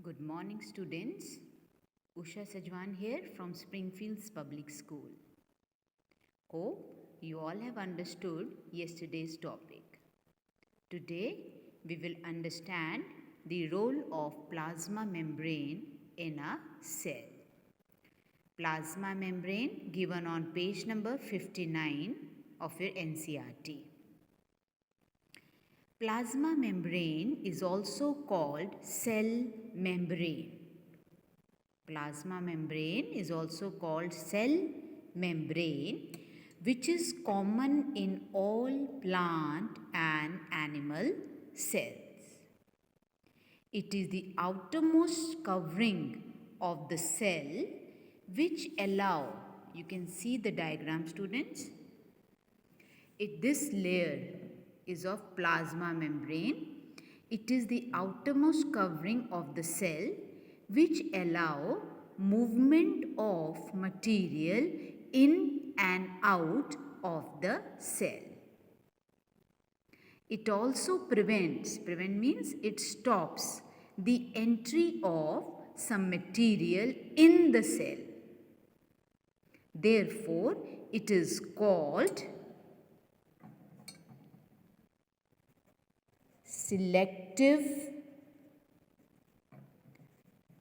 Good morning, students. Usha Sajwan here from Springfields Public School. Hope you all have understood yesterday's topic. Today, we will understand the role of plasma membrane in a cell. Plasma membrane given on page number 59 of your NCERT. Plasma membrane is also called cell membrane. Plasma membrane is also called cell membrane, which is common in all plant and animal cells. It is the outermost covering of the cell which allow, you can see the diagram, students. This layer is of plasma membrane. It is the outermost covering of the cell which allow movement of material in and out of the cell. It also prevent means it stops the entry of some material in the cell. Therefore, it is called selective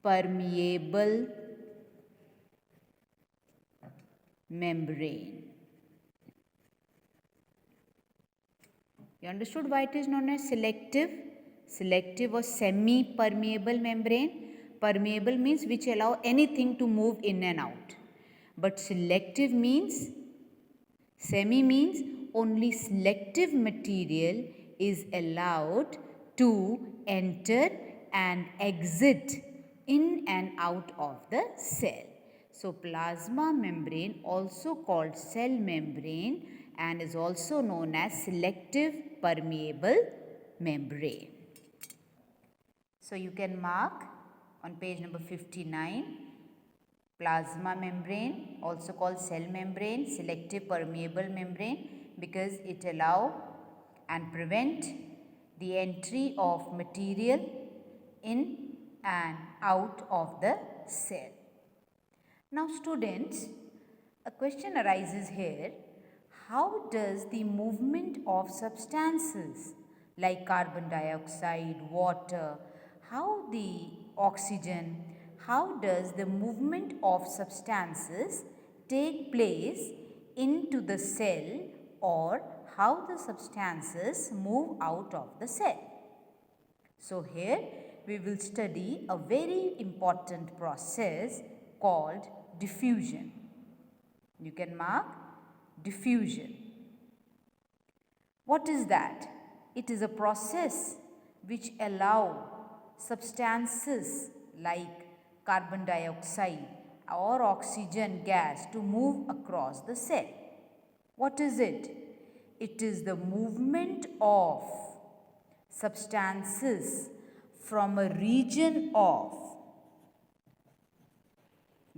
permeable membrane. You understood why it is known as selective? Selective or semi-permeable membrane. Permeable means which allow anything to move in and out. But selective means, semi means only selective material is allowed to enter and exit in and out of the cell. So, plasma membrane, also called cell membrane, and is also known as selective permeable membrane. So, you can mark on page number 59, plasma membrane, also called cell membrane, selective permeable membrane, because it allow and prevent the entry of material in and out of the cell. Now, students, a question arises here. How does the movement of substances like carbon dioxide, water, how does the movement of substances take place into the cell, or how the substances move out of the cell? So, here we will study a very important process called diffusion. You can mark diffusion. What is that? It is a process which allow substances like carbon dioxide or oxygen gas to move across the cell. What is it? It is the movement of substances from a region of,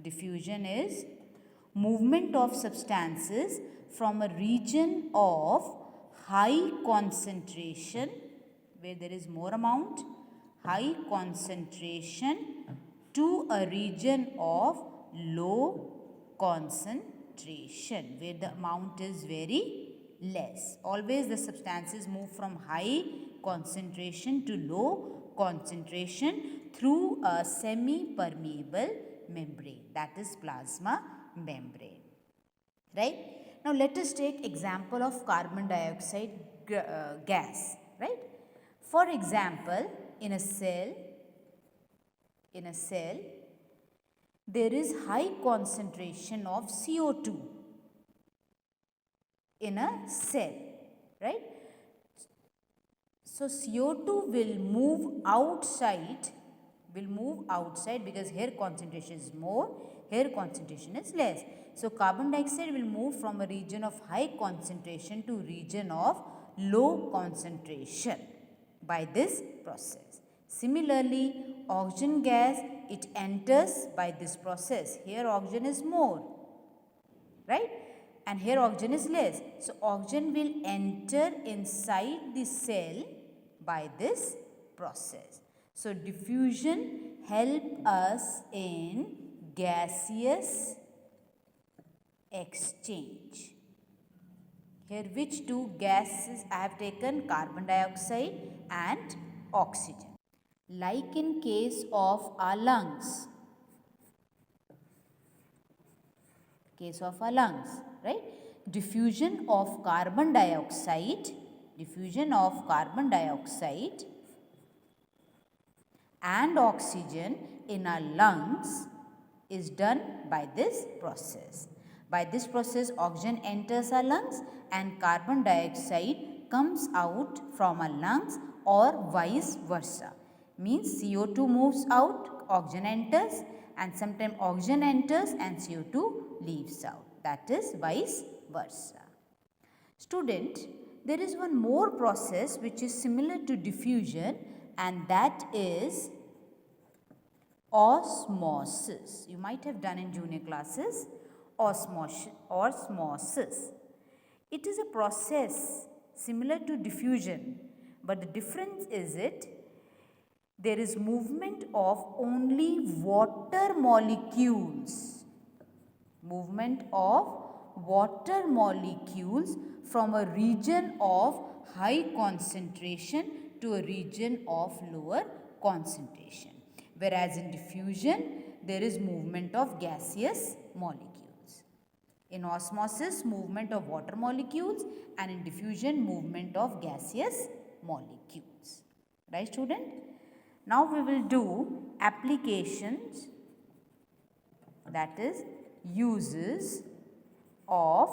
diffusion is movement of substances from a region of high concentration, where there is more amount, high concentration, to a region of low concentration, where the amount is very less. Always the substances move from high concentration to low concentration through a semi-permeable membrane, that is plasma membrane. Right? Now let us take example of carbon dioxide gas. Right? For example, in a cell, there is high concentration of CO2 in a cell. Right? So CO2 will move outside because here concentration is more, here concentration is less. So carbon dioxide will move from a region of high concentration to region of low concentration by this process. Similarly, oxygen gas, it enters by this process. Here oxygen is more, right? And here oxygen is less. So oxygen will enter inside the cell by this process. So diffusion help us in gaseous exchange. Here which two gases I have taken? Carbon dioxide and oxygen. Like in case of our lungs, right? Diffusion of carbon dioxide and oxygen in our lungs is done by this process. By this process, oxygen enters our lungs and carbon dioxide comes out from our lungs, or vice versa. Means CO2 moves out, oxygen enters, and sometimes oxygen enters and CO2 leaves out. That is vice versa. Student, there is one more process which is similar to diffusion, and that is osmosis. You might have done in junior classes osmosis. It is a process similar to diffusion, but the difference is there is movement of only water molecules. Movement of water molecules from a region of high concentration to a region of lower concentration. Whereas in diffusion, there is movement of gaseous molecules. In osmosis, movement of water molecules, and in diffusion, movement of gaseous molecules. Right, student? Now we will do applications, that is uses of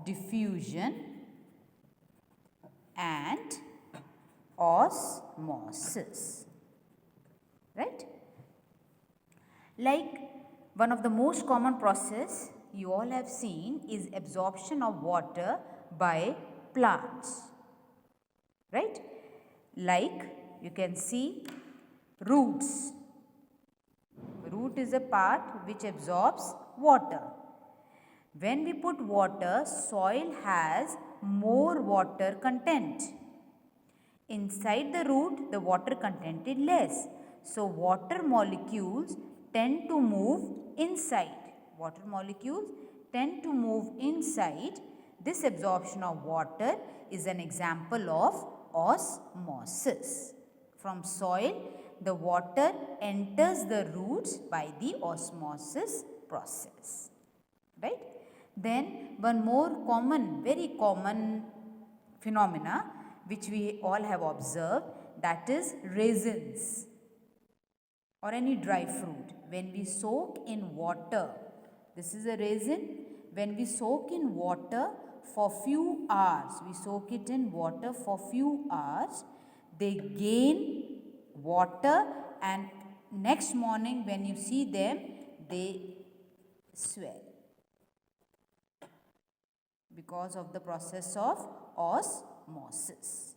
diffusion and osmosis. Right? Like one of the most common process you all have seen is absorption of water by plants. Right? Like you can see roots. Root is a part which absorbs water. When we put water, soil has more water content. Inside the root, the water content is less. So, water molecules tend to move inside. Water molecules tend to move inside. This absorption of water is an example of osmosis. From soil, the water enters the roots by the osmosis process. Right? Then one more common, very common phenomena which we all have observed, that is raisins or any dry fruit. When we soak in water, this is a raisin. When we soak in water for few hours, they gain water, and next morning when you see them, they swell because of the process of osmosis.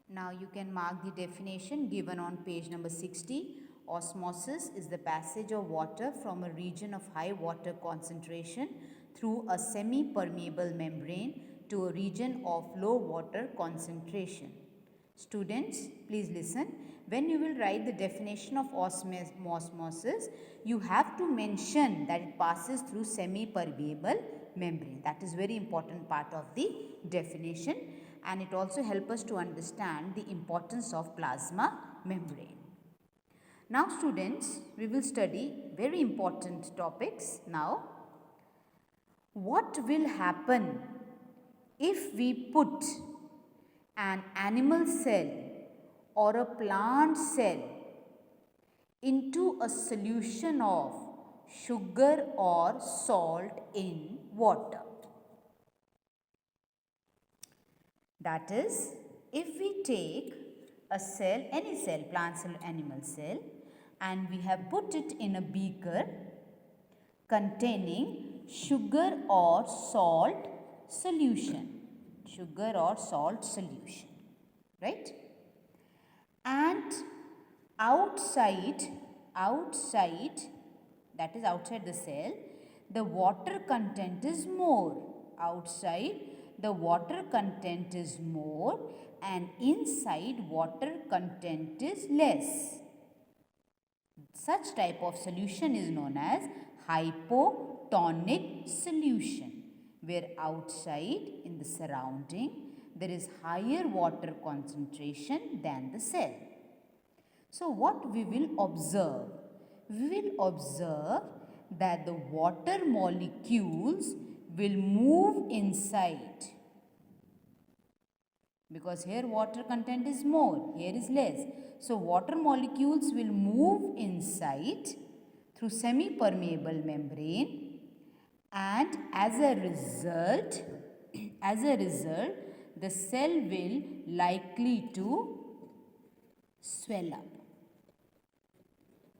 Now you can mark the definition given on page number 60. Osmosis is the passage of water from a region of high water concentration through a semi-permeable membrane to a region of low water concentration. Students, please listen. When you will write the definition of osmosis, you have to mention that it passes through semi-permeable membrane. That is very important part of the definition, and it also helps us to understand the importance of plasma membrane. Now students, we will study very important topics now. What will happen if we put an animal cell or a plant cell into a solution of sugar or salt in water? That is, if we take a cell, any cell, plant cell, animal cell, and we have put it in a beaker containing sugar or salt solution, right? And outside, that is outside the cell, the water content is more. Outside, the water content is more, and inside water content is less. Such type of solution is known as hypotonic solution, where outside in the surrounding there is higher water concentration than the cell. So what we will observe? We will observe that the water molecules will move inside, because here water content is more, here is less. So water molecules will move inside through semi-permeable membrane, and as a result the cell will likely to swell up.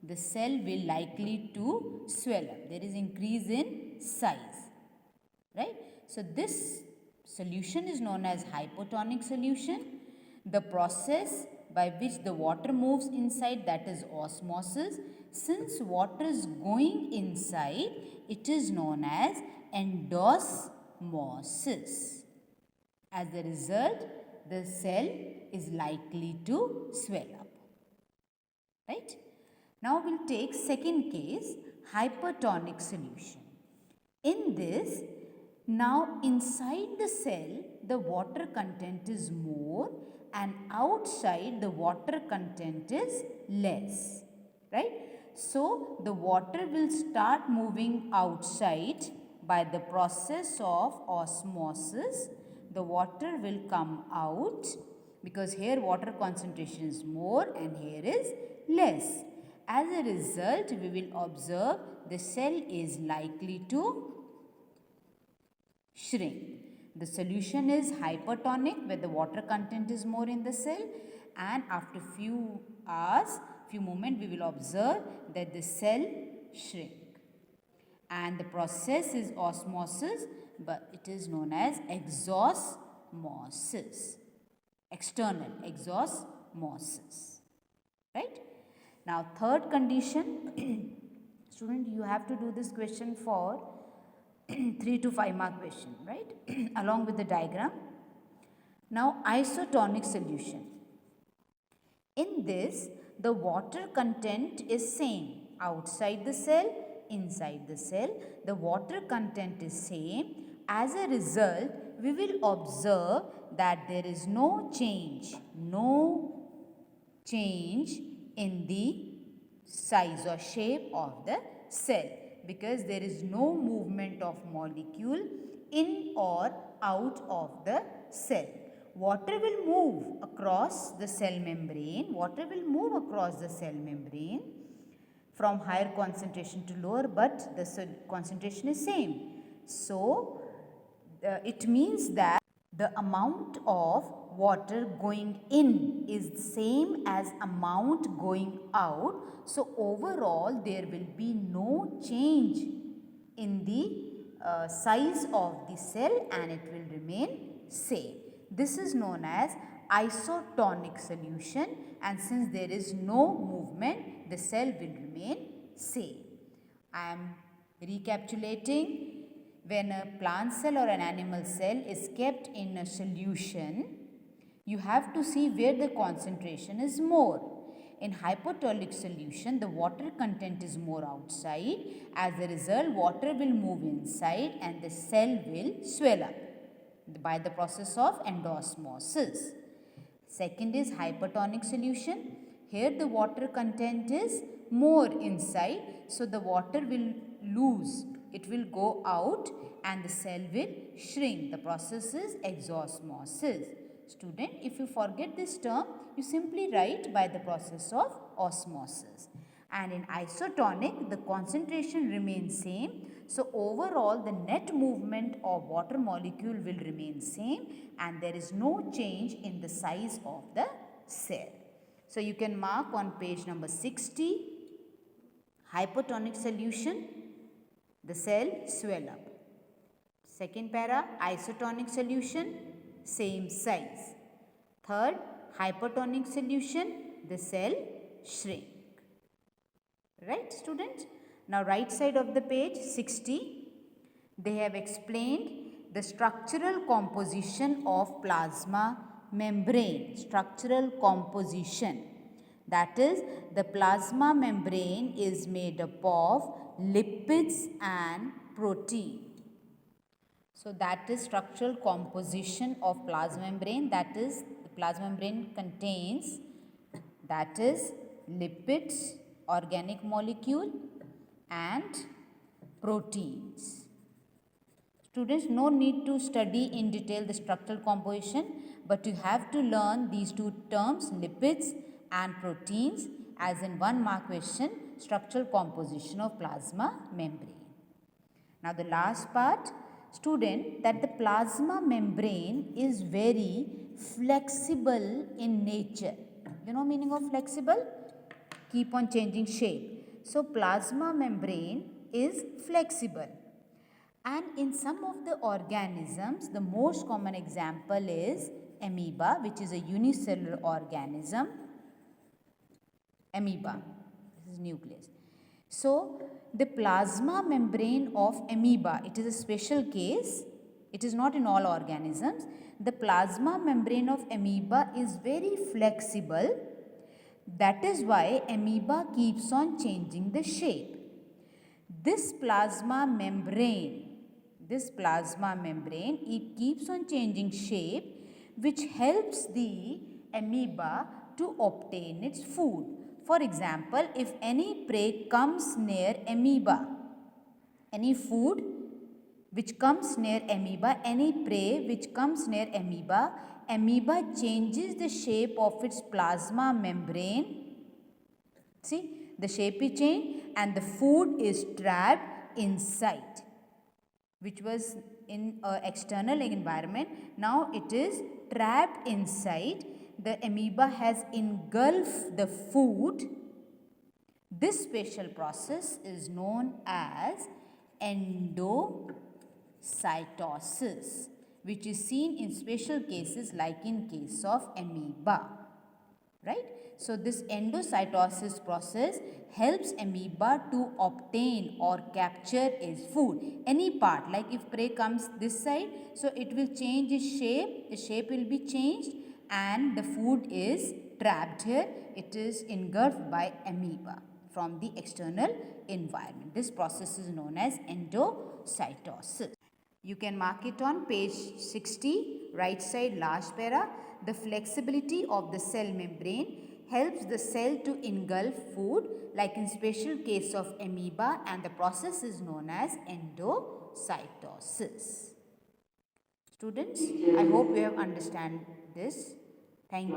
The cell will likely to swell up. There is increase in size, right? So this solution is known as hypotonic solution. The process by which the water moves inside, that is osmosis. Since water is going inside, it is known as endosmosis. As a result, the cell is likely to swell up, right? Now we'll take second case, hypertonic solution. In this, now inside the cell the water content is more and outside the water content is less, right? So the water will start moving outside by the process of osmosis. The water will come out because here water concentration is more and here is less. As a result, we will observe the cell is likely to shrink. The solution is hypertonic, where the water content is more in the cell, and after few hours, few moments, we will observe that the cell shrink. And the process is osmosis, but it is known as exosmosis. External exosmosis, right? Now third condition, student, you have to do this question for 3 to 5 mark question, right? Along with the diagram. Now isotonic solution. In this, the water content is same outside the cell, inside the cell. The water content is same. As a result, we will observe that there is no change in the size or shape of the cell, because there is no movement of molecule in or out of the cell. Water will move across the cell membrane. Water will move across the cell membrane from higher concentration to lower, but the concentration is same. So it means that the amount of water going in is same as amount going out. So overall there will be no change in the size of the cell and it will remain same. This is known as isotonic solution, and since there is no movement, the cell will remain same. I am recapitulating. When a plant cell or an animal cell is kept in a solution, you have to see where the concentration is more. In hypotonic solution, the water content is more outside. As a result, water will move inside and the cell will swell up by the process of endosmosis. Second is hypertonic solution. Here the water content is more inside, so the water will lose. It will go out and the cell will shrink. The process is exosmosis. Student, if you forget this term, you simply write by the process of osmosis. And in isotonic, the concentration remains same. So overall, the net movement of water molecule will remain same and there is no change in the size of the cell. So you can mark on page number 60, hypotonic solution, the cell swell up. Second para, isotonic solution, same size. Third, hypertonic solution, the cell shrink. Right, students? Now right side of the page 60, they have explained the structural composition of plasma membrane. Structural composition. That is, the plasma membrane is made up of lipids and protein. So that is structural composition of plasma membrane. That is, the plasma membrane contains, that is, lipids, organic molecule and proteins. Students, no need to study in detail the structural composition, but you have to learn these two terms, lipids and proteins, as in 1 mark question, structural composition of plasma membrane. Now the last part, student, that the plasma membrane is very flexible in nature. You know meaning of flexible? Keep on changing shape. So plasma membrane is flexible. And in some of the organisms, the most common example is amoeba, which is a unicellular organism. Amoeba, this is nucleus. So, the plasma membrane of amoeba, it is a special case. It is not in all organisms. The plasma membrane of amoeba is very flexible. That is why amoeba keeps on changing the shape. This plasma membrane, it keeps on changing shape, which helps the amoeba to obtain its food. For example, if any prey comes near amoeba, any food which comes near amoeba, any prey which comes near amoeba, amoeba changes the shape of its plasma membrane. See, the shape is changed and the food is trapped inside, which was in an external environment. Now it is trapped inside. The amoeba has engulfed the food. This special process is known as endocytosis, which is seen in special cases like in case of amoeba. Right? So this endocytosis process helps amoeba to obtain or capture its food. Any part, like if prey comes this side, so it will change its shape. The shape will be changed and the food is trapped here. It is engulfed by amoeba from the external environment. This process is known as endocytosis. You can mark it on page 60, right side last para. The flexibility of the cell membrane helps the cell to engulf food like in special case of amoeba, and the process is known as endocytosis. Students, I hope you have understand this. Thank you.